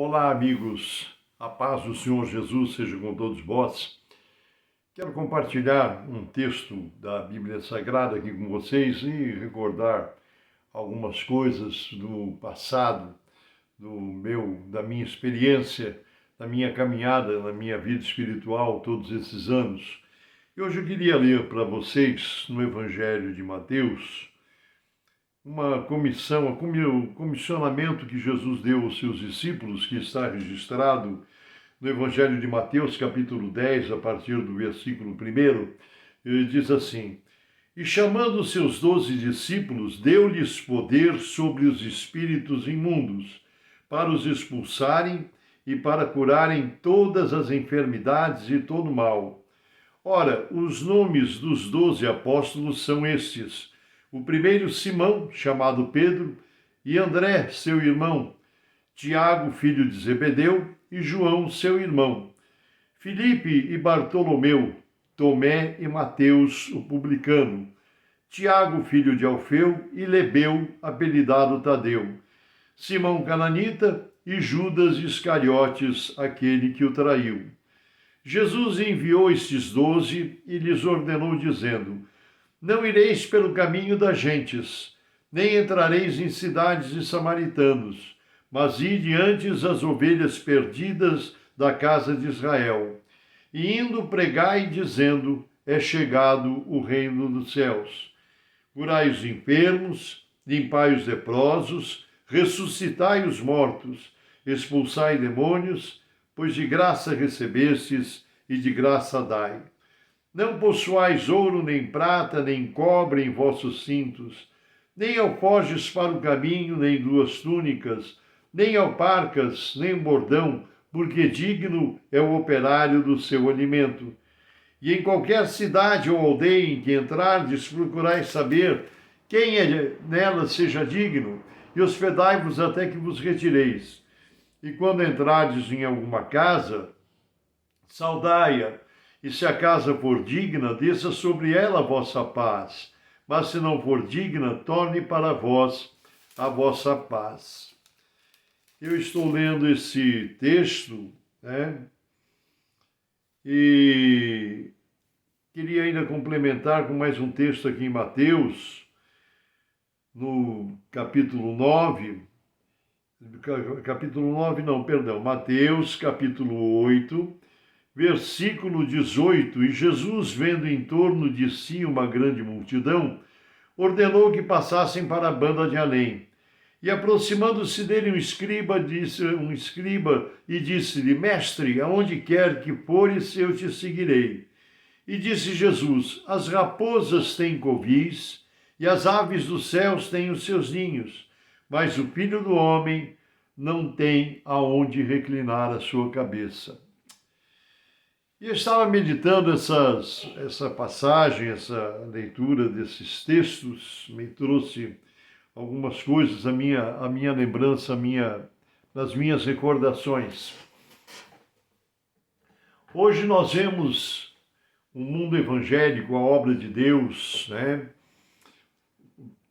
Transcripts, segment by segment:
Olá, amigos. A paz do Senhor Jesus seja com todos vós. Quero compartilhar um texto da Bíblia Sagrada aqui com vocês e recordar algumas coisas do passado, da minha experiência, da minha caminhada, na minha vida espiritual todos esses anos. E hoje eu queria ler para vocês no Evangelho de Mateus uma comissão, o comissionamento que Jesus deu aos seus discípulos, que está registrado no Evangelho de Mateus, capítulo 10, a partir do versículo 1, ele diz assim: E chamando os seus 12 discípulos, deu-lhes poder sobre os espíritos imundos, para os expulsarem e para curarem todas as enfermidades e todo o mal. Ora, os nomes dos 12 apóstolos são estes: o primeiro Simão, chamado Pedro, e André, seu irmão, Tiago, filho de Zebedeu, e João, seu irmão, Filipe e Bartolomeu, Tomé e Mateus, o publicano, Tiago, filho de Alfeu, e Lebeu, apelidado Tadeu, Simão cananita e Judas Iscariotes, aquele que o traiu. Jesus enviou estes 12 e lhes ordenou, dizendo: Não ireis pelo caminho das gentes, nem entrareis em cidades de samaritanos, mas ide antes as ovelhas perdidas da casa de Israel. E indo pregai, dizendo: É chegado o reino dos céus. Curai os enfermos, limpai os leprosos, ressuscitai os mortos, expulsai demônios, pois de graça recebestes e de graça dai. Não possuais ouro, nem prata, nem cobre em vossos cintos, nem alforjes para o caminho, nem 2 túnicas, nem alparcas, nem bordão, porque digno é o operário do seu alimento. E em qualquer cidade ou aldeia em que entrardes, procurai saber quem nela seja digno, e hospedai-vos até que vos retireis. E quando entrardes em alguma casa, saudai-a, e se a casa for digna, desça sobre ela a vossa paz. Mas se não for digna, torne para vós a vossa paz. Eu estou lendo esse texto, e queria ainda complementar com mais um texto aqui em Mateus, no capítulo 9, Mateus, capítulo 8, versículo 18, e Jesus, vendo em torno de si uma grande multidão, ordenou que passassem para a banda de além. E aproximando-se dele um escriba e disse-lhe: Mestre, aonde quer que fores, eu te seguirei. E disse Jesus: As raposas têm covis, e as aves dos céus têm os seus ninhos, mas o Filho do Homem não tem aonde reclinar a sua cabeça. E eu estava meditando essa passagem, essa leitura desses textos, me trouxe algumas coisas à minha lembrança, das minhas recordações. Hoje nós vemos o mundo evangélico, a obra de Deus,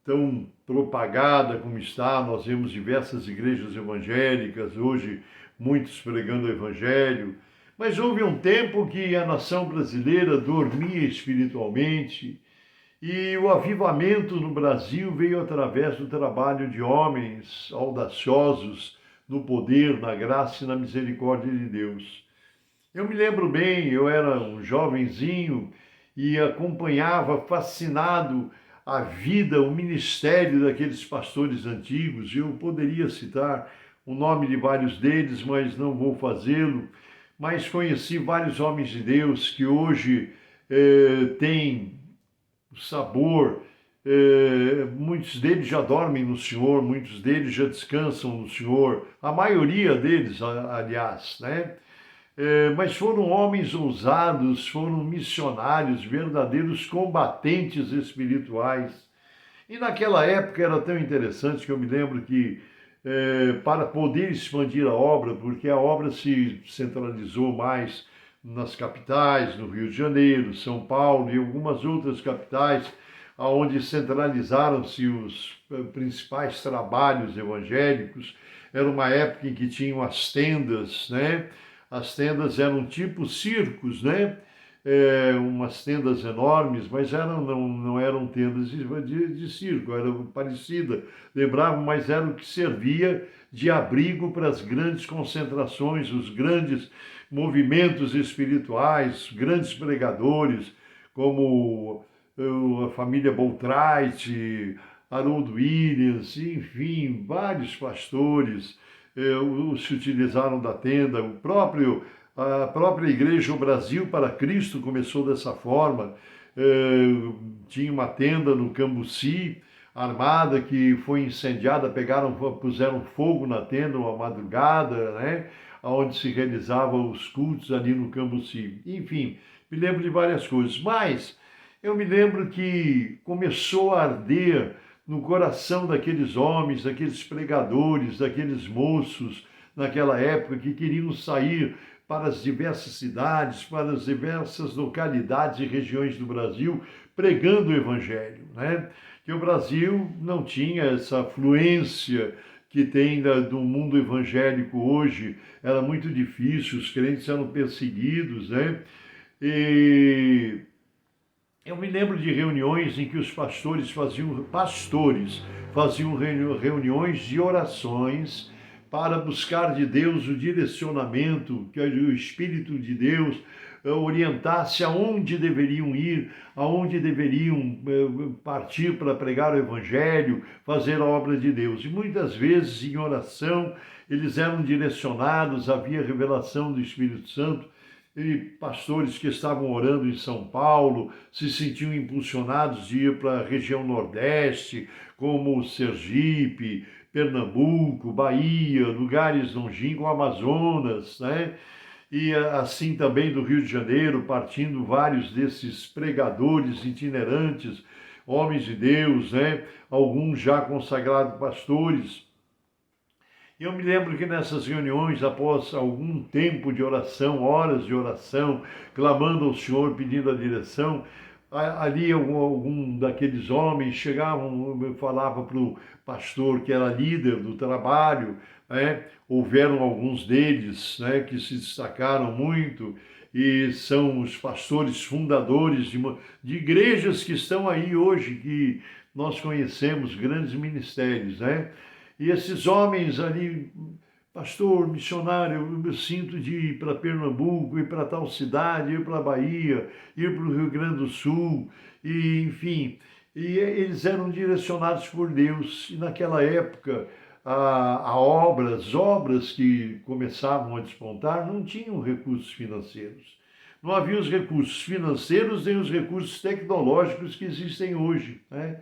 tão propagada como está. Nós vemos diversas igrejas evangélicas, hoje muitos pregando o evangelho. Mas houve um tempo que a nação brasileira dormia espiritualmente e o avivamento no Brasil veio através do trabalho de homens audaciosos no poder, na graça e na misericórdia de Deus. Eu me lembro bem, eu era um jovenzinho e acompanhava fascinado a vida, o ministério daqueles pastores antigos. Eu poderia citar o nome de vários deles, mas não vou fazê-lo. Mas conheci vários homens de Deus que hoje têm sabor, muitos deles já dormem no Senhor, muitos deles já descansam no Senhor, a maioria deles, aliás, mas foram homens ousados, foram missionários, verdadeiros combatentes espirituais. E naquela época era tão interessante que eu me lembro que para poder expandir a obra, porque a obra se centralizou mais nas capitais, no Rio de Janeiro, São Paulo e algumas outras capitais, onde centralizaram-se os principais trabalhos evangélicos, era uma época em que tinham as tendas, né? As tendas eram tipo circos, né? Umas tendas enormes, mas não eram tendas de circo, eram parecidas, lembravam, mas era o que servia de abrigo para as grandes concentrações, os grandes movimentos espirituais, grandes pregadores, como a família Boltrite, Haroldo Williams, enfim, vários pastores se utilizaram da tenda, a própria Igreja O Brasil para Cristo começou dessa forma. Tinha uma tenda no Cambuci, armada, que foi incendiada, puseram fogo na tenda uma madrugada, né? Onde se realizavam os cultos ali no Cambuci. Enfim, me lembro de várias coisas, mas eu me lembro que começou a arder no coração daqueles homens, daqueles pregadores, daqueles moços naquela época que queriam sair para as diversas cidades, para as diversas localidades e regiões do Brasil, pregando o Evangelho, né? Que o Brasil não tinha essa fluência que tem do mundo evangélico hoje, era muito difícil, os crentes eram perseguidos, né? E eu me lembro de reuniões em que os pastores faziam reuniões de orações para buscar de Deus o direcionamento, que o Espírito de Deus orientasse aonde deveriam ir, aonde deveriam partir para pregar o Evangelho, fazer a obra de Deus. E muitas vezes, em oração, eles eram direcionados, havia revelação do Espírito Santo, e pastores que estavam orando em São Paulo se sentiam impulsionados de ir para a região Nordeste, como Sergipe, Pernambuco, Bahia, lugares longínquos, Amazonas, né? E assim também do Rio de Janeiro, partindo vários desses pregadores itinerantes, homens de Deus, né? Alguns já consagrados pastores. Eu me lembro que nessas reuniões, após algum tempo de oração, horas de oração, clamando ao Senhor, pedindo a direção, ali algum daqueles homens chegavam, falava para o pastor que era líder do trabalho, né? Houveram alguns deles, né, que se destacaram muito e são os pastores fundadores de igrejas que estão aí hoje, que nós conhecemos, grandes ministérios, né? E esses homens ali, pastor, missionário, eu sinto de ir para Pernambuco, ir para tal cidade, ir para a Bahia, ir para o Rio Grande do Sul, e enfim, e eles eram direcionados por Deus. E naquela época, as obras que começavam a despontar não tinham recursos financeiros. Não havia os recursos financeiros nem os recursos tecnológicos que existem hoje, né?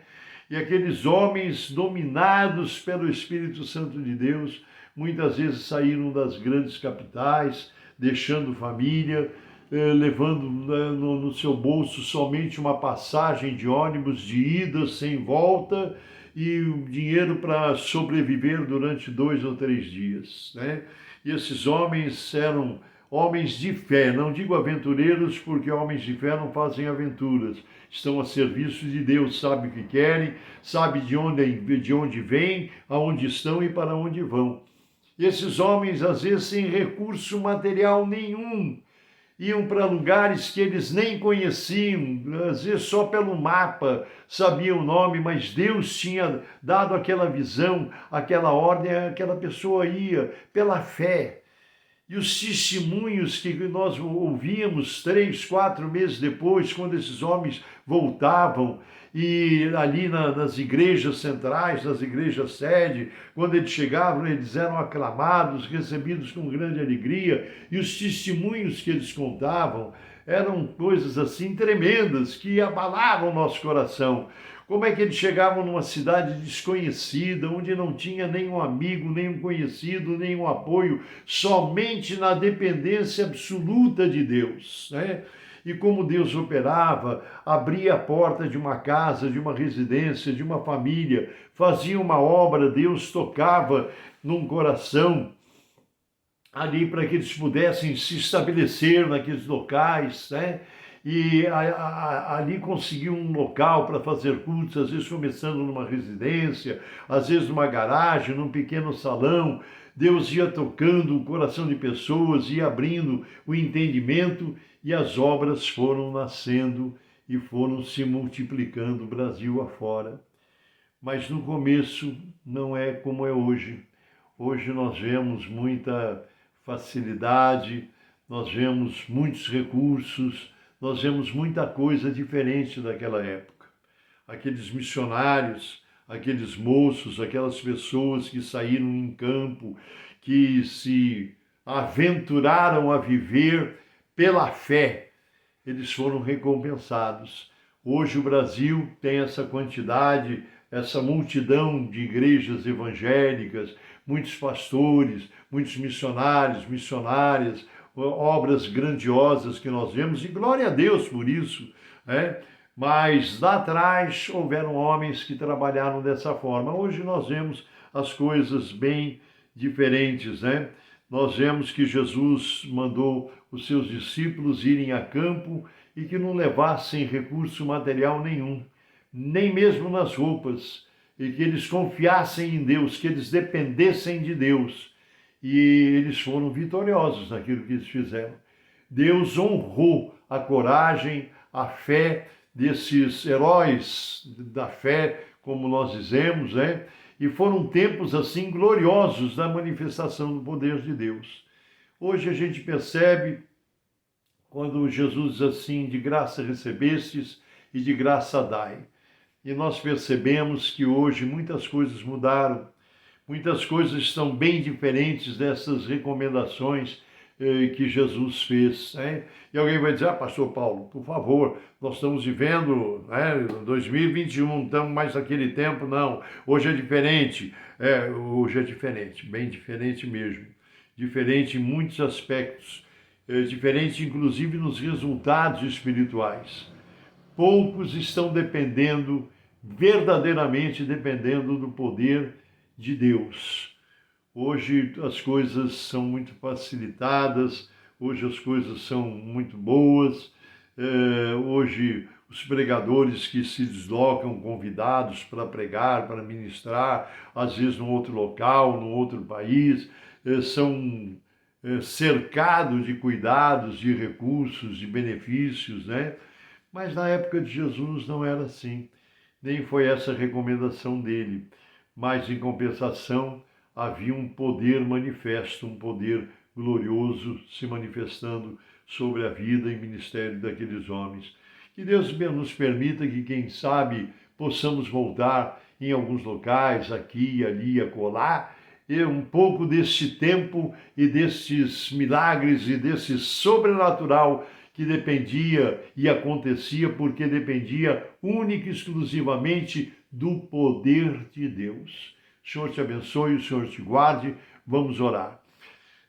E aqueles homens dominados pelo Espírito Santo de Deus, muitas vezes saíram das grandes capitais, deixando família, levando no seu bolso somente uma passagem de ônibus de ida sem volta e o dinheiro para sobreviver durante 2 ou 3 dias, né? E esses homens eram homens de fé, não digo aventureiros, porque homens de fé não fazem aventuras, estão a serviço de Deus, sabem o que querem, sabem de onde vêm, aonde estão e para onde vão. E esses homens, às vezes, sem recurso material nenhum, iam para lugares que eles nem conheciam, às vezes só pelo mapa sabiam o nome, mas Deus tinha dado aquela visão, aquela ordem, aquela pessoa ia pela fé. E os testemunhos que nós ouvíamos 3, 4 meses depois, quando esses homens voltavam, e ali nas igrejas centrais, nas igrejas sede, quando eles chegavam, eles eram aclamados, recebidos com grande alegria, e os testemunhos que eles contavam eram coisas assim tremendas, que abalavam o nosso coração. Como é que eles chegavam numa cidade desconhecida, onde não tinha nenhum amigo, nenhum conhecido, nenhum apoio, somente na dependência absoluta de Deus, né? E como Deus operava, abria a porta de uma casa, de uma residência, de uma família, fazia uma obra, Deus tocava num coração ali para que eles pudessem se estabelecer naqueles locais, né? e ali conseguiu um local para fazer cultos, às vezes começando numa residência, às vezes numa garagem, num pequeno salão. Deus ia tocando o coração de pessoas, ia abrindo o entendimento e as obras foram nascendo e foram se multiplicando Brasil afora. Mas no começo não é como é hoje. Hoje nós vemos muita facilidade, nós vemos muitos recursos, nós vemos muita coisa diferente daquela época. Aqueles missionários, aqueles moços, aquelas pessoas que saíram em campo, que se aventuraram a viver pela fé, eles foram recompensados. Hoje o Brasil tem essa quantidade, essa multidão de igrejas evangélicas, muitos pastores, muitos missionários, missionárias, obras grandiosas que nós vemos, e glória a Deus por isso, né? Mas lá atrás houveram homens que trabalharam dessa forma. Hoje nós vemos as coisas bem diferentes, né? Nós vemos que Jesus mandou os seus discípulos irem a campo e que não levassem recurso material nenhum, nem mesmo nas roupas, e que eles confiassem em Deus, que eles dependessem de Deus. E eles foram vitoriosos naquilo que eles fizeram. Deus honrou a coragem, a fé desses heróis da fé, como nós dizemos, né? E foram tempos assim gloriosos da manifestação do poder de Deus. Hoje a gente percebe, quando Jesus diz assim, de graça recebestes e de graça dai. E nós percebemos que hoje muitas coisas mudaram, muitas coisas estão bem diferentes dessas recomendações que Jesus fez, né? E alguém vai dizer, pastor Paulo, por favor, nós estamos vivendo, né, 2021, estamos mais naquele tempo, não, hoje é diferente. Hoje é diferente, bem diferente mesmo, diferente em muitos aspectos, diferente inclusive nos resultados espirituais. Poucos estão dependendo, verdadeiramente dependendo do poder de Deus. Hoje as coisas são muito facilitadas, hoje as coisas são muito boas, hoje os pregadores que se deslocam convidados para pregar, para ministrar, às vezes num outro local, num outro país, são cercados de cuidados, de recursos, de benefícios, né? Mas na época de Jesus não era assim, nem foi essa a recomendação dele, mas em compensação havia um poder manifesto, um poder glorioso se manifestando sobre a vida e ministério daqueles homens. Que Deus nos permita que, quem sabe, possamos voltar em alguns locais, aqui, ali, acolá, e um pouco deste tempo e destes milagres e desse sobrenatural que dependia e acontecia porque dependia única e exclusivamente do poder de Deus. O Senhor te abençoe, o Senhor te guarde. Vamos orar.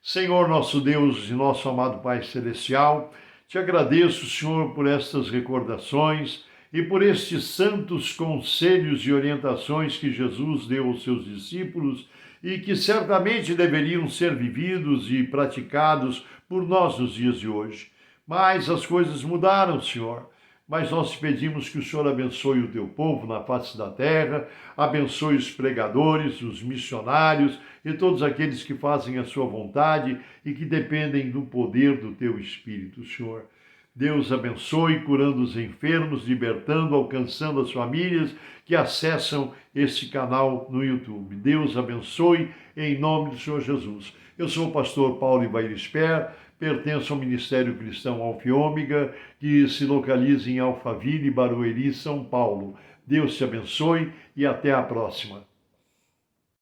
Senhor, nosso Deus e nosso amado Pai Celestial, te agradeço, Senhor, por estas recordações e por estes santos conselhos e orientações que Jesus deu aos seus discípulos e que certamente deveriam ser vividos e praticados por nós nos dias de hoje. Mas as coisas mudaram, Senhor. Mas nós te pedimos que o Senhor abençoe o teu povo na face da terra, abençoe os pregadores, os missionários e todos aqueles que fazem a sua vontade e que dependem do poder do teu Espírito, Senhor. Deus abençoe, curando os enfermos, libertando, alcançando as famílias que acessam este canal no YouTube. Deus abençoe, em nome do Senhor Jesus. Eu sou o pastor Paulo Ivair Sper, pertenço ao Ministério Cristão Alfa e Ômega, que se localiza em Alphaville, Barueri, São Paulo. Deus te abençoe e até a próxima.